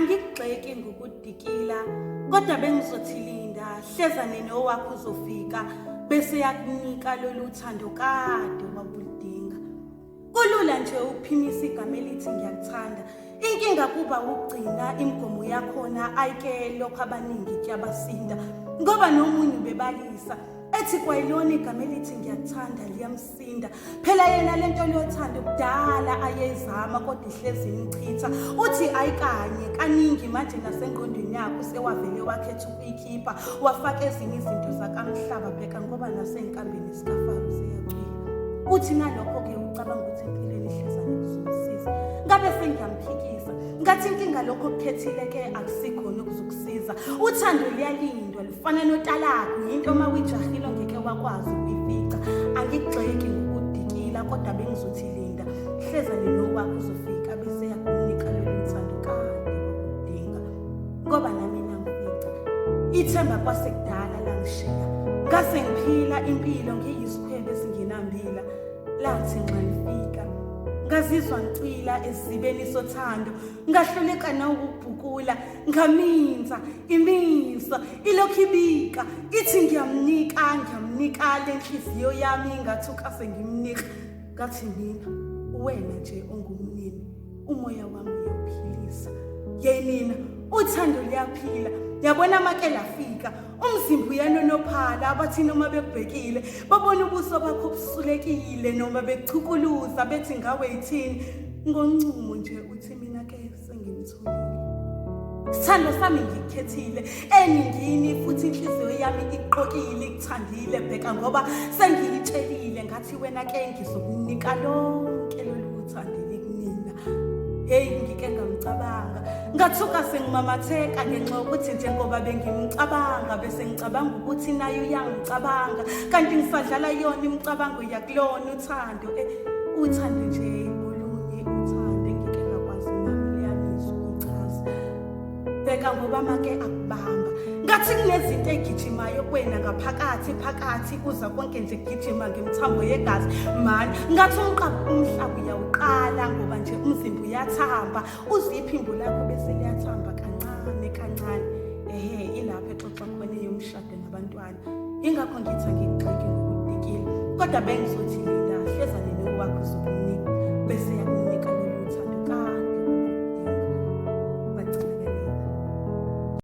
Angigxeki ngokudikila kodwa bengizothi linda hlezane nowakho uzofika bese yakunika lolu thando kade wabudinga. Kulula nje uphimisa igama elithi ngiyakuthanda. Inkinga kuba ukugcina imigomo yakhona ayike lokho abaningi kuyabasinda ngoba nomunye ubebalisa ethi kwayilona igama elithi ngiyakuthanda liyamsinda. Phela yena lento lothanda kudala ayezama kodwa ihlezi imchitha. Uthi ayikanye kaningi manje nasengqondweni yakho sewavele wakhetha ukuyikhipha wafaka ezinye izinto zakamhlaba bheka ngoba nasenkambeni sikaFaro seyacwila. Uthi nalokho ke ucabanga ukuthi empilweni ihlezane kuzomsiza. Ngabe sengiyamphikisa ngathi inkinga lokho kukhethile ke akusikhona ukuzukusiza. Uthando liyalindwa lufana notalako into mawujahile ngeke wakwazi ukuyifica. Angigxeki ngokudikila kodwa bengizothi linda hlezane nowakho uzofika bese yakunika lolu thando kade wakudinga. Ngoba nami namfica ithemba kwasekudala langishiya ngase ngiphila impilo ngiyisikhwebe esingenambila lathi nxa lifika ngazizwa ngicila esibeni sothando ngahluleka nawukubhukula ngaminza imizwa ilokhu ibika ithi ngiyamnika lenhliziyo yami ngathuka sengimnika ngathi mina wena nje ongumnini umoya wami uyaphilisa yenina uthando liyaphila yabona amakela afika umzimba uyanonophala abathi noma bebhekile babona ubuso bakho busulekile noma bechukuluza bethi ngawe yithini ngoncumo nje uthi mina ke sengimtholile. Sithando sami ngikhethile eningini futhi inhliziyo yami iqokile ikuthandile bheka ngoba sengiyitshelile ngathi wena ke ngizokunika lonke lolu thando kumina. Hey ngike ngamcabanga ngathuka sengimamatheka ngenxa yokuthi njengoba bengimcabanga bese ngicabanga ukuthi naye uyangicabanga kanti ngisadlala yona imicabango yakulona uthando nje olunye uthando ngike ngakwazi nami liyamizwa ukuchaza. Bheka ngoba make akubamba ngathi kunezinto egijimayo kwena ngaphakathi kuza konke nje kugijima ngemthambo yegazi man ngathi umhlaba uyawuqala ngoba nje umzimba uyathamba uziphimbo lakho bese liyathamba kancane ilapha exoxa khona yomshado nabantwana. Ingakho ngithi angigxeki ngokudikile kodwa bengizothi linda hlezane nowakho